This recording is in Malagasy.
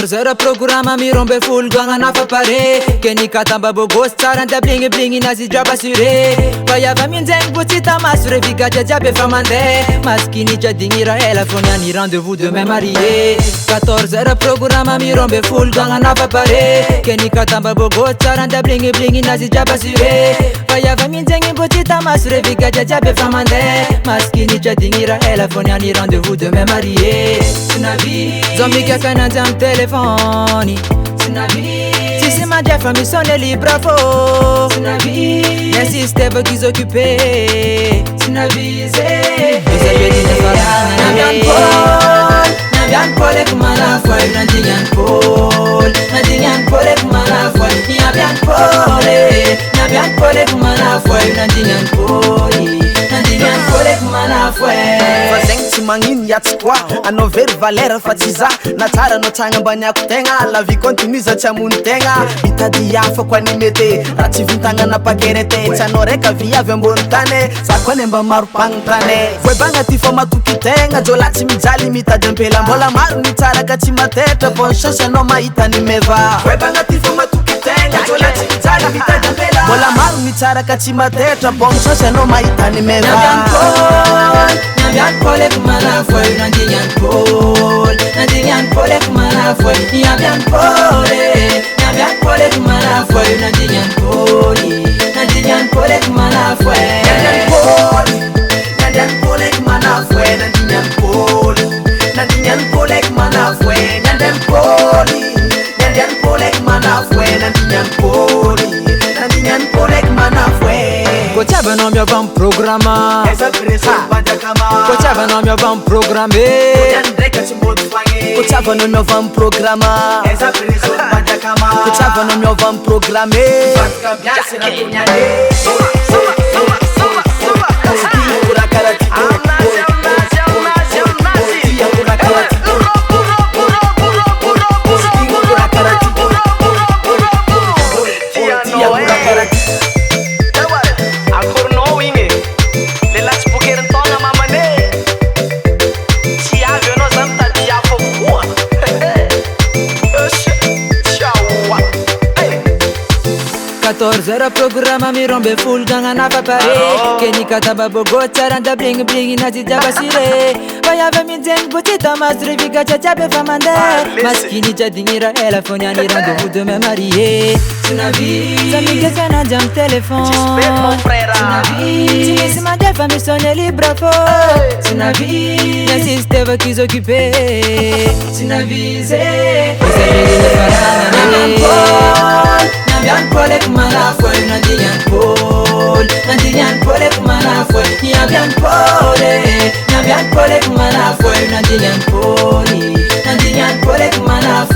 14 heures programa mi rombe full ganga na fa pare Keni katamba bogos tsaranda bling bling nazy jiaby assuré Vaiava minjegny botsita masure vigatra jiaby efa mandeha Maskinitra digny rahela fony any rendez-vous demain marié 14 heures programa mi rombe full ganga na fa pare Keni katamba bogos tsaranda bling bling nazy jiaby assuré Vaiava minjegny botsita masure vigatra jiaby efa mandeha Maskinitra digny rahela fony any rendez-vous demain marié Zao mikaka ananjy amy telefony Tsisy mandrefa misone libra fô Insiste efa qu'ils occupé Nambiany Paul eky malafoy Nandignany Paul eky malafoy Nambiany Paul eky malafoy Nandignany Paul eky malafoy Fa zegny tsy magnino yatsy koa anao very valera fa tsy za na tsara anao tragna ambaniako tegna la vie continue za tsy amony tegna mitady hafa koa ny mety raha tsy vintagnana pakerete tsy anao raika viavy ambony tany za koa ny mba maro mpagnotany voebagna ty fa matoky tegna jola tsy mijaly mitady ampela mbola maro ny tsara ka tsy matetra bonne chance anao mahita ny meva voebagna ty fa matoky tegna jola tsy mijaly mitady ampela mbola maro ny tsara ka tsy matetra bonne chance anao mahita ny meva Nambiany Paul eky malafoy Nandignany Paul eky malafoy Nambiany Paul eky malafoy Nandignany Paul eky malafoy Nandignany Paul eky malafoy Nandignany Paul eky malafoy Nandignany Paul eky malafoy Nandignany Paul eky malafoy Kotiavanao miova amy programa Kotiavanao miova amy programme Kotiavanao miova amy programa Kotiavanao miova amy programme Zero programa mi rombe full ganga na fa pare Keni katamba bogo tsaranda bling bling nazy jiaby assuré Vaiava minjegny botsita masure vigatra jiaby efa mandeha Maskinitra digny rahela fony any rendez-vous demain marié Za mikasy ananjy amy telefony Tsy misy mandrefa misone libra fô Insiste efa qu'ils occupé Nambiany Paul eky malafoy Nandignany Paul eky malafoy Nambiany Paul eky malafoy Nandignany Paul eky malafoy